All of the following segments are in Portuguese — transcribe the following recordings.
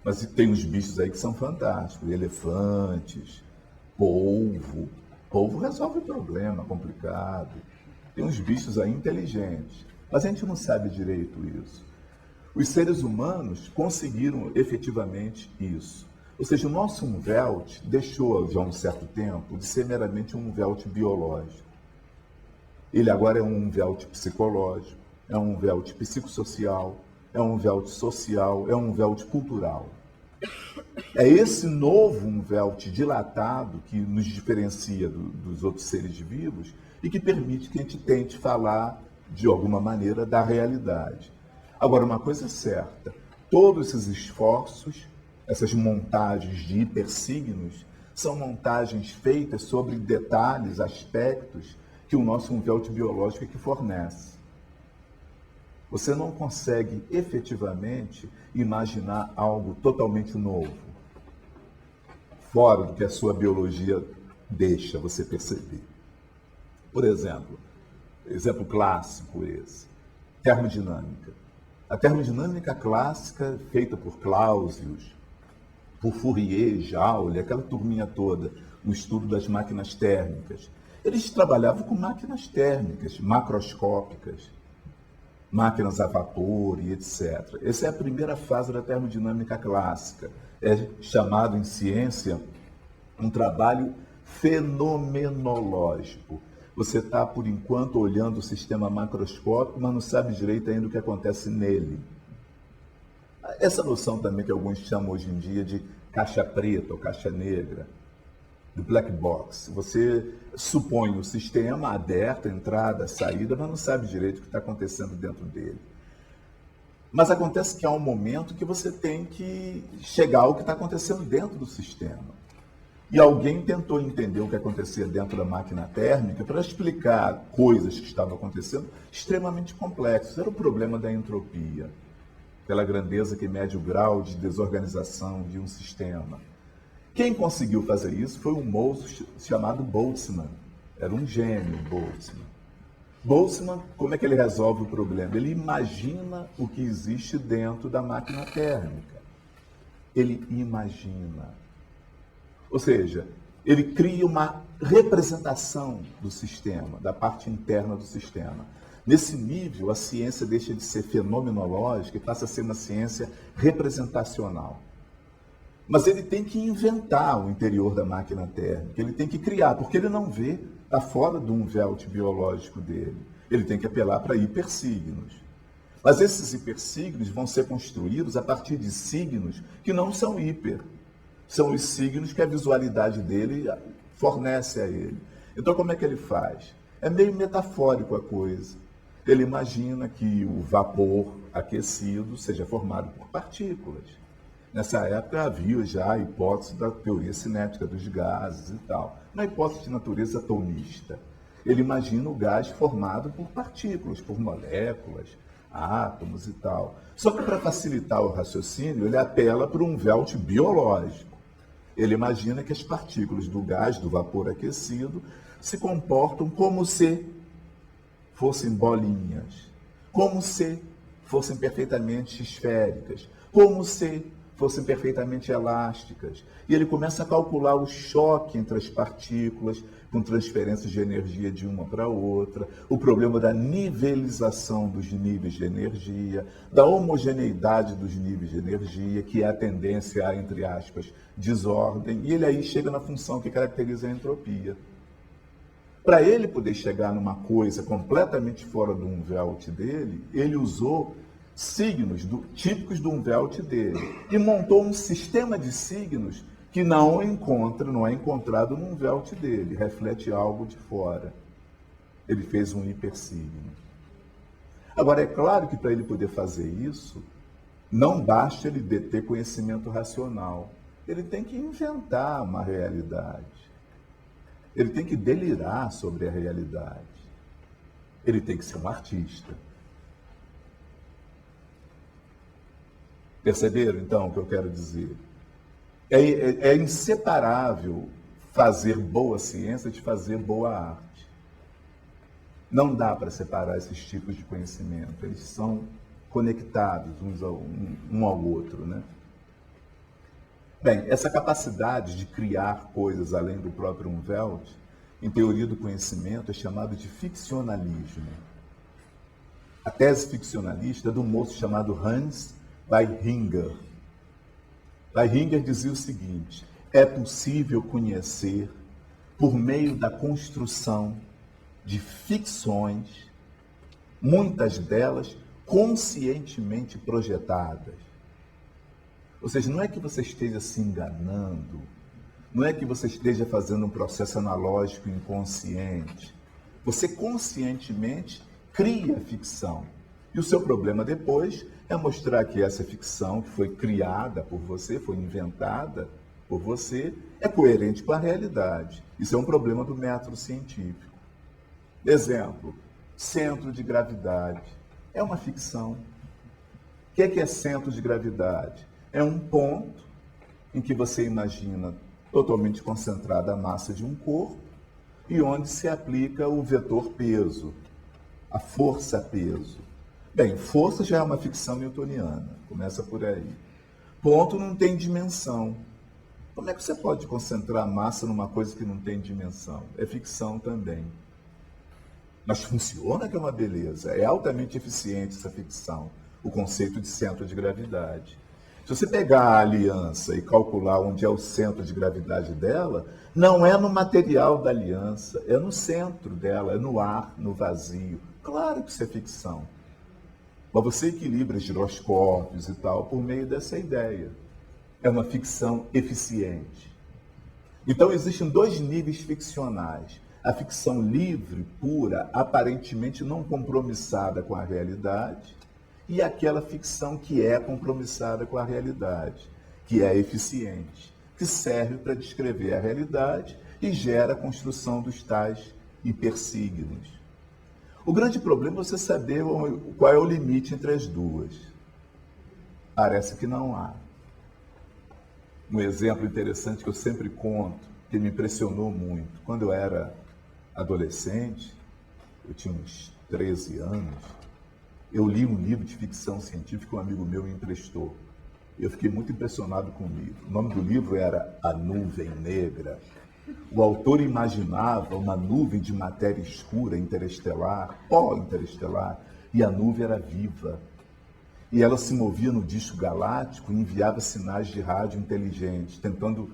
Mas tem uns bichos aí que são fantásticos, elefantes, polvo. Polvo resolve o problema complicado. Tem uns bichos aí inteligentes. Mas a gente não sabe direito isso. Os seres humanos conseguiram efetivamente isso. Ou seja, o nosso Umwelt deixou, já há um certo tempo, de ser meramente um Umwelt biológico. Ele agora é um Umwelt psicológico, é um Umwelt psicossocial, é um Umwelt social, é um Umwelt cultural. É esse novo Umwelt dilatado que nos diferencia dos outros seres vivos e que permite que a gente tente falar, de alguma maneira, da realidade. Agora, uma coisa é certa, todos esses esforços, essas montagens de hipersignos, são montagens feitas sobre detalhes, aspectos que o nosso Umwelt biológico é que fornece. Você não consegue efetivamente imaginar algo totalmente novo, fora do que a sua biologia deixa você perceber. Por exemplo clássico esse, termodinâmica. A termodinâmica clássica, feita por Clausius, por Fourier, Joule, aquela turminha toda, no estudo das máquinas térmicas, eles trabalhavam com máquinas térmicas, macroscópicas, máquinas a vapor e etc. Essa é a primeira fase da termodinâmica clássica. É chamado em ciência um trabalho fenomenológico. Você está, por enquanto, olhando o sistema macroscópico, mas não sabe direito ainda o que acontece nele. Essa noção também que alguns chamam hoje em dia de caixa preta ou caixa negra, do black box. Você supõe o sistema aberto, entrada, saída, mas não sabe direito o que está acontecendo dentro dele. Mas acontece que há um momento que você tem que chegar ao que está acontecendo dentro do sistema. E alguém tentou entender o que acontecia dentro da máquina térmica para explicar coisas que estavam acontecendo extremamente complexas. Era o problema da entropia, aquela grandeza que mede o grau de desorganização de um sistema. Quem conseguiu fazer isso foi um moço chamado Boltzmann. Era um gênio, Boltzmann. Boltzmann, como é que ele resolve o problema? Ele imagina o que existe dentro da máquina térmica. Ele imagina. Ou seja, ele cria uma representação do sistema, da parte interna do sistema. Nesse nível, a ciência deixa de ser fenomenológica e passa a ser uma ciência representacional. Mas ele tem que inventar o interior da máquina térmica, ele tem que criar, porque ele não vê, está fora do Umwelt biológico dele. Ele tem que apelar para hipersignos. Mas esses hipersignos vão ser construídos a partir de signos que não são hiper. São os signos que a visualidade dele fornece a ele. Então, como é que ele faz? É meio metafórico a coisa. Ele imagina que o vapor aquecido seja formado por partículas. Nessa época havia já a hipótese da teoria cinética dos gases e tal, uma hipótese de natureza atomista. Ele imagina o gás formado por partículas, por moléculas, átomos e tal. Só que para facilitar o raciocínio, ele apela para um Umwelt biológico. Ele imagina que as partículas do gás, do vapor aquecido, se comportam como se fossem bolinhas, como se fossem perfeitamente esféricas, como se fossem perfeitamente elásticas. E ele começa a calcular o choque entre as partículas, com transferências de energia de uma para outra, o problema da nivelização dos níveis de energia, da homogeneidade dos níveis de energia, que é a tendência a, entre aspas, desordem, e ele aí chega na função que caracteriza a entropia. Para ele poder chegar numa coisa completamente fora do Umwelt dele, ele usou signos típicos do Umwelt dele e montou um sistema de signos que não é encontrado no Umwelt dele, reflete algo de fora. Ele fez um hipersigno. Agora, é claro que para ele poder fazer isso, não basta ele ter conhecimento racional. Ele tem que inventar uma realidade. Ele tem que delirar sobre a realidade. Ele tem que ser um artista. Perceberam, então, o que eu quero dizer? É inseparável fazer boa ciência de fazer boa arte. Não dá para separar esses tipos de conhecimento. Eles são conectados um ao outro, né? Bem, essa capacidade de criar coisas além do próprio Umvelt, em teoria do conhecimento, é chamado de ficcionalismo. A tese ficcionalista é de um moço chamado Hans Weihinger. Weihinger dizia o seguinte: é possível conhecer, por meio da construção de ficções, muitas delas conscientemente projetadas. Ou seja, não é que você esteja se enganando, não é que você esteja fazendo um processo analógico inconsciente. Você conscientemente cria ficção. E o seu problema depois é mostrar que essa ficção que foi criada por você, foi inventada por você, é coerente com a realidade. Isso é um problema do método científico. Exemplo, centro de gravidade. É uma ficção. O que é centro de gravidade? É um ponto em que você imagina totalmente concentrada a massa de um corpo e onde se aplica o vetor peso, a força peso. Bem, força já é uma ficção newtoniana, começa por aí. Ponto não tem dimensão. Como é que você pode concentrar massa numa coisa que não tem dimensão? É ficção também. Mas funciona, que é uma beleza. É altamente eficiente essa ficção, o conceito de centro de gravidade. Se você pegar a aliança e calcular onde é o centro de gravidade dela, não é no material da aliança, é no centro dela, é no ar, no vazio. Claro que isso é ficção. Mas você equilibra giroscópios e tal por meio dessa ideia. É uma ficção eficiente. Então existem dois níveis ficcionais. A ficção livre, pura, aparentemente não compromissada com a realidade, e aquela ficção que é compromissada com a realidade, que é eficiente, que serve para descrever a realidade e gera a construção dos tais hipersignos. O grande problema é você saber qual é o limite entre as duas. Parece que não há. Um exemplo interessante que eu sempre conto, que me impressionou muito. Quando eu era adolescente, eu tinha uns 13 anos, eu li um livro de ficção científica que um amigo meu me emprestou. Eu fiquei muito impressionado com o livro. O nome do livro era A Nuvem Negra. O autor imaginava uma nuvem de matéria escura, interestelar, pó interestelar, e a nuvem era viva. E ela se movia no disco galáctico e enviava sinais de rádio inteligentes, tentando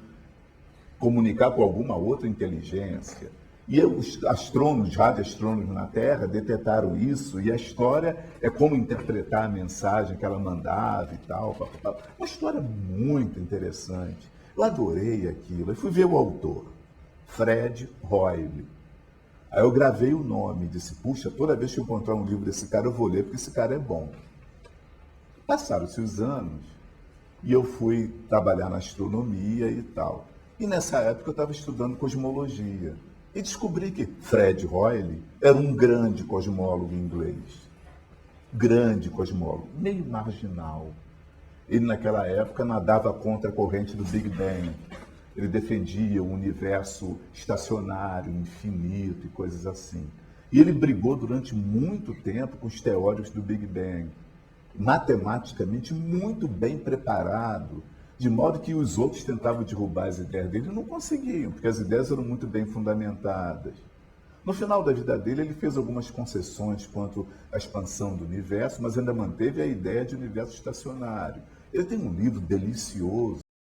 comunicar com alguma outra inteligência. E os astrônomos, radioastrônomos na Terra, detetaram isso, e a história é como interpretar a mensagem que ela mandava e tal. Uma história muito interessante. Eu adorei aquilo. Eu fui ver o autor, Fred Hoyle. Aí eu gravei o nome e disse, puxa, toda vez que eu encontrar um livro desse cara, eu vou ler, porque esse cara é bom. Passaram-se os anos e eu fui trabalhar na astronomia e tal. E nessa época eu estava estudando cosmologia. E descobri que Fred Hoyle era um grande cosmólogo inglês. Grande cosmólogo, meio marginal. Ele naquela época nadava contra a corrente do Big Bang. Ele defendia o universo estacionário, infinito e coisas assim. E ele brigou durante muito tempo com os teóricos do Big Bang. Matematicamente muito bem preparado, de modo que os outros tentavam derrubar as ideias dele e não conseguiam, porque as ideias eram muito bem fundamentadas. No final da vida dele, ele fez algumas concessões quanto à expansão do universo, mas ainda manteve a ideia de universo estacionário. Ele tem um livro delicioso,